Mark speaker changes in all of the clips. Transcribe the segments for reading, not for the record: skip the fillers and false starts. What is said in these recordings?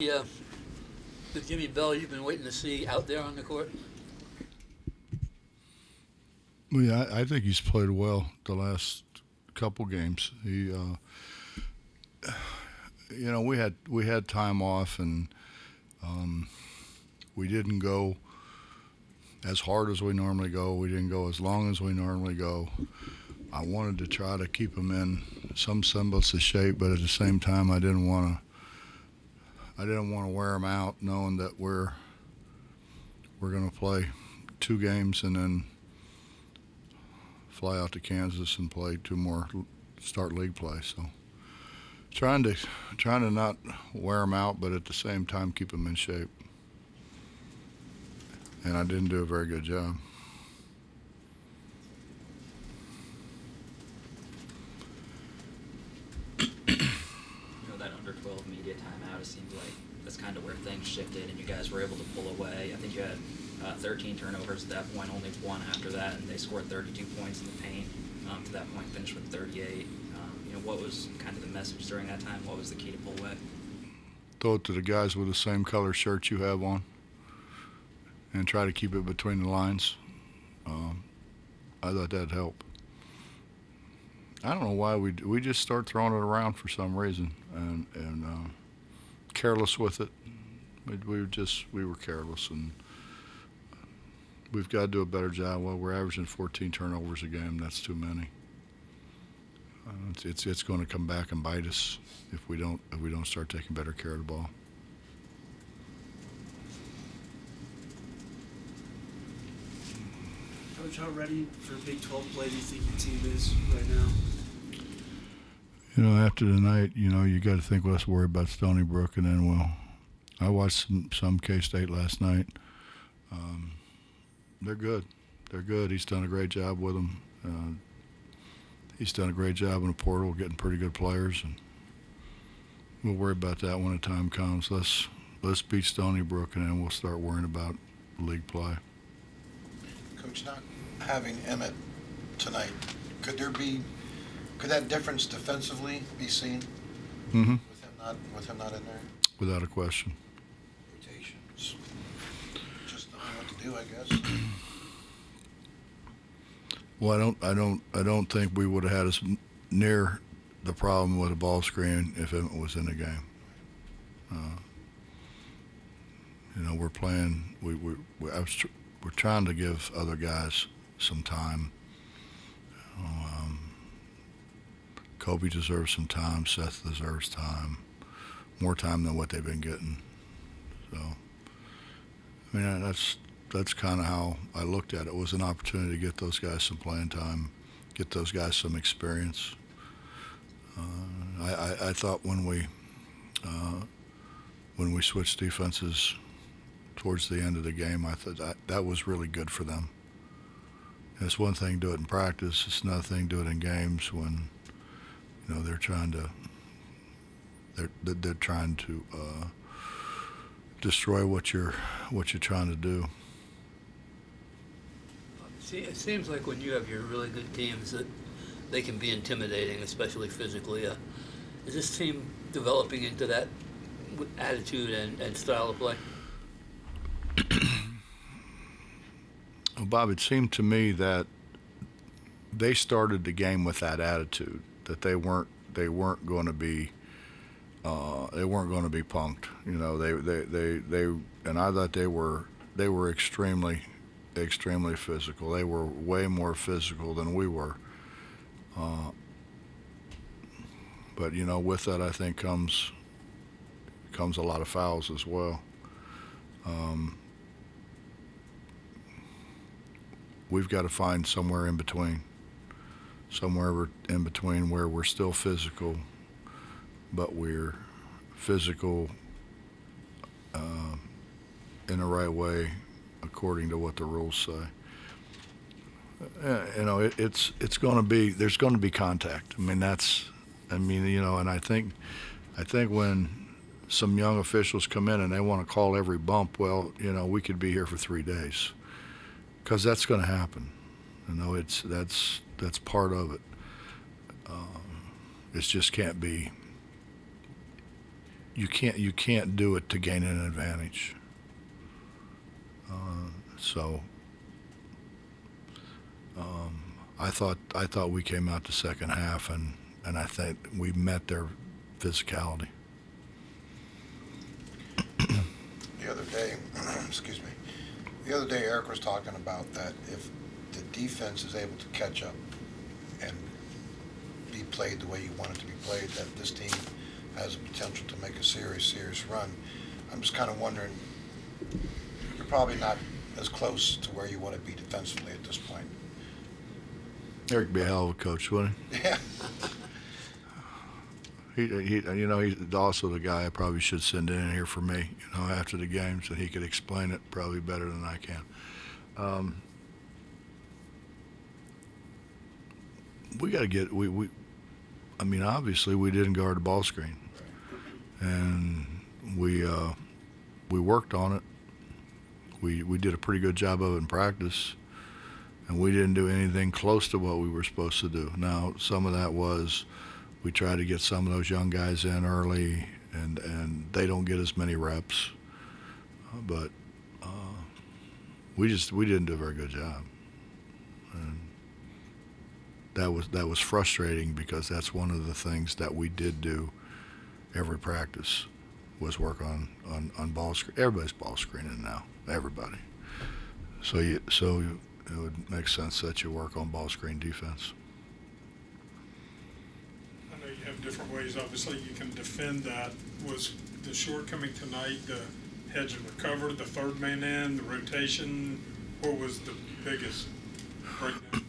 Speaker 1: Yeah, the Jimmy Bell you've been waiting to see out there on the court?
Speaker 2: Well, yeah, I think he's played well the last couple games. We had time off, and um, we didn't go as hard as we normally go. We didn't go as long as we normally go. I wanted to try to keep him in some semblance of shape, but at the same time, I didn't want to wear him out, knowing that we're going to play two games and then fly out to Kansas and play two more start league play. So trying to trying to not wear him out, but at the same time keep him in shape. And I didn't do a very good job.
Speaker 3: That under 12 media timeout, it seemed like that's kind of where things shifted, and you guys were able to pull away. I think you had 13 turnovers at that point, only one after that, and they scored 32 points in the paint. To that point, finished with 38. What was kind of the message during that time? What was the key to pull away?
Speaker 2: Throw it to the guys with the same color shirt you have on, and try to keep it between the lines. Um, I thought that'd help. I don't know why we just start throwing it around for some reason, and careless with it. We were careless, and we've got to do a better job. Well, we're averaging 14 turnovers a game. That's too many. It's going to come back and bite us if we don't start taking better care of the ball.
Speaker 4: Coach, how ready for Big 12 play do you think your team is right now?
Speaker 2: After tonight, you got to think, well, let's worry about Stony Brook, and then I watched some K-State last night. They're good. They're good. He's done a great job with them. He's done a great job in the portal, getting pretty good players, and we'll worry about that when the time comes. Let's beat Stony Brook, and then we'll start worrying about league play.
Speaker 5: Coach, not having Emmett tonight, could that difference defensively be seen
Speaker 2: Mm-hmm.
Speaker 5: with him not in there?
Speaker 2: Without a question.
Speaker 5: Rotations, just knowing what to do, I guess.
Speaker 2: Well, I don't think we would have had us near the problem with a ball screen if Emmett was in the game. We're playing. We're trying to give other guys some time. Kobe deserves some time. Seth deserves time, more time than what they've been getting. So, that's kind of how I looked at it. It was an opportunity to get those guys some playing time, get those guys some experience. I thought when we switched defenses towards the end of the game, I thought that was really good for them. It's one thing to do it in practice. It's another thing to do it in games when they're trying to destroy what you're trying to do.
Speaker 1: See, it seems like when you have your really good teams that they can be intimidating, especially physically. Is this team developing into that attitude and style of play?
Speaker 2: Well, Bob, it seemed to me that they started the game with that attitude that they weren't going to be punked. They and I thought they were extremely physical. They were way more physical than we were. But with that, I think comes a lot of fouls as well. We've got to find somewhere in between where we're still physical, but we're physical in the right way according to what the rules say. It's going to be, there's going to be contact. And I think when some young officials come in and they want to call every bump, well, we could be here for 3 days, because that's going to happen. That's part of it. It just can't be. you can't do it to gain an advantage. So I thought we came out the second half and I think we met their physicality.
Speaker 5: The other day, excuse me, the other day Eric was talking about that if the defense is able to catch up and be played the way you want it to be played, that this team has a potential to make a serious run. I'm just kind of wondering, you're probably not as close to where you want to be defensively at this point.
Speaker 2: Eric would be a hell of a coach, wouldn't
Speaker 5: Yeah.
Speaker 2: he? He's also the guy I probably should send in here for me, after the games, and he could explain it probably better than I can. We got to get obviously we didn't guard the ball screen, and we worked on it. We did a pretty good job of it in practice, and we didn't do anything close to what we were supposed to do. Now, some of that was we tried to get some of those young guys in early, and they don't get as many reps, but we didn't do a very good job. And that was frustrating because that's one of the things that we did do every practice was work on ball screen. Everybody's ball screening now, everybody. So it would make sense that you work on ball screen defense.
Speaker 6: I know you have different ways, obviously, you can defend that. Was the shortcoming tonight the hedge and recover, the third man in, the rotation? What was the biggest breakdown?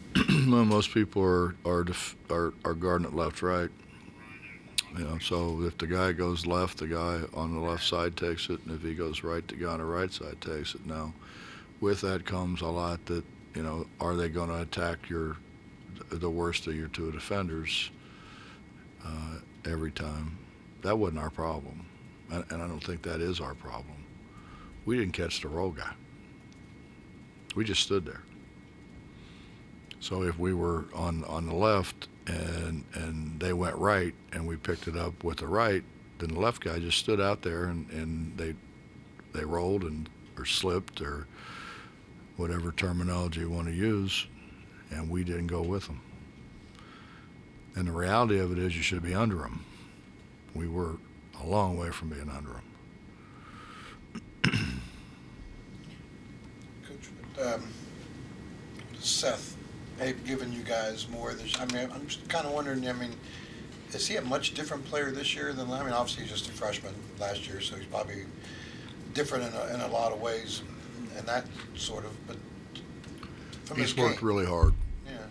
Speaker 2: Well, most people are guarding it left, right. So if the guy goes left, the guy on the left side takes it, and if he goes right, the guy on the right side takes it. Now, with that comes a lot that, are they going to attack the worst of your two defenders every time? That wasn't our problem, and I don't think that is our problem. We didn't catch the roll guy. We just stood there. So if we were on the left and they went right and we picked it up with the right, then the left guy just stood out there and they rolled or slipped or whatever terminology you want to use, and we didn't go with them. And the reality of it is you should be under them. We were a long way from being under them.
Speaker 5: Coach, Seth, they've given you guys more this. I'm just kind of wondering. Is he a much different player this year than? Obviously he's just a freshman last year, so he's probably different in a lot of ways, and that sort of. But from
Speaker 2: He's worked really hard.
Speaker 5: Yeah.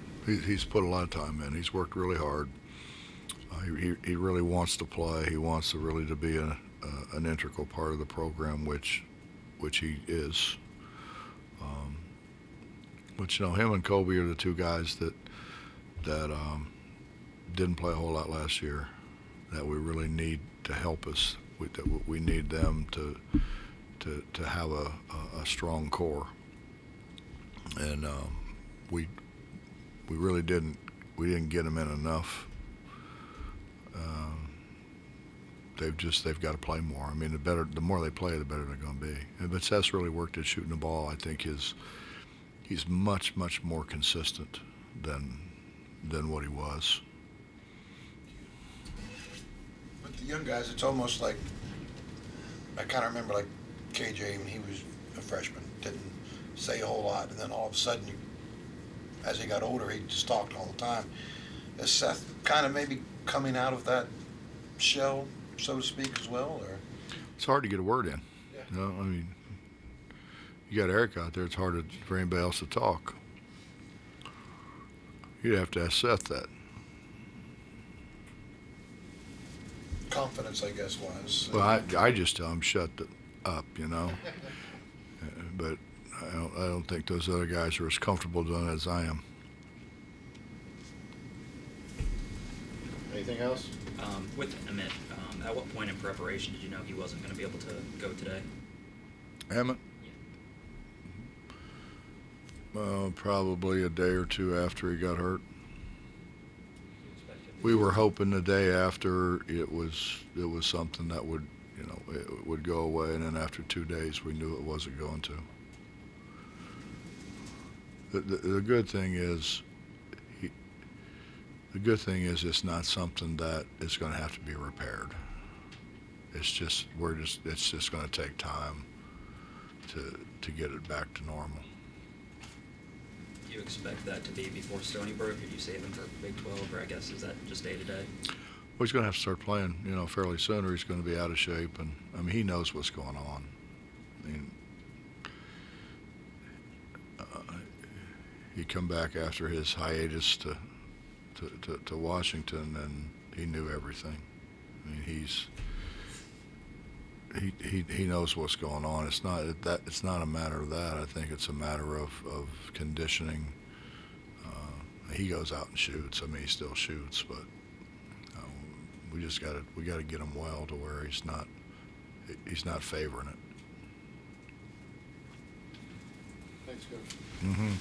Speaker 2: He's put a lot of time in. He's worked really hard. He really wants to play. He wants to really to be an integral part of the program, which he is. But him and Kobe are the two guys that didn't play a whole lot last year, that we really need to help us. We need them to have a strong core, and we really didn't get them in enough. They've got to play more. The more they play, the better they're going to be. But Seth's really worked at shooting the ball. I think he's much more consistent than what he was.
Speaker 5: With the young guys, it's almost like I kind of remember like KJ when he was a freshman, didn't say a whole lot, and then all of a sudden, as he got older, he just talked all the time. Is Seth kind of maybe coming out of that shell, so to speak, as well, or?
Speaker 2: It's hard to get a word in.
Speaker 5: Yeah.
Speaker 2: You got Eric out there. It's hard for anybody else to talk. You'd have to ask Seth that.
Speaker 5: Confidence, I guess, was.
Speaker 2: Well, I just tell him shut up, But I don't think those other guys are as comfortable doing it as I am.
Speaker 5: Anything else?
Speaker 3: With Emmett, at what point in preparation did you know he wasn't going to be able to go today?
Speaker 2: Emmett? Probably a day or two after he got hurt. We were hoping the day after it was something that would, you know, it would go away, and then after 2 days, we knew it wasn't going to. The good thing is, it's not something that is going to have to be repaired. It's just it's just going to take time to get it back to normal.
Speaker 3: Do you expect that to be before Stony Brook, or do you save him for Big 12, or I guess is that just day to day?
Speaker 2: Well, he's going to have to start playing, you know, fairly soon, or he's going to be out of shape. And I mean, he knows what's going on. I mean, he come back after his hiatus to Washington, and he knew everything. I mean, he knows what's going on. It's not a matter of that. I think it's a matter of conditioning. He goes out and shoots. I mean, he still shoots, but we got to get him well to where he's not favoring it.
Speaker 7: Thanks, Coach.
Speaker 2: Mm-hmm.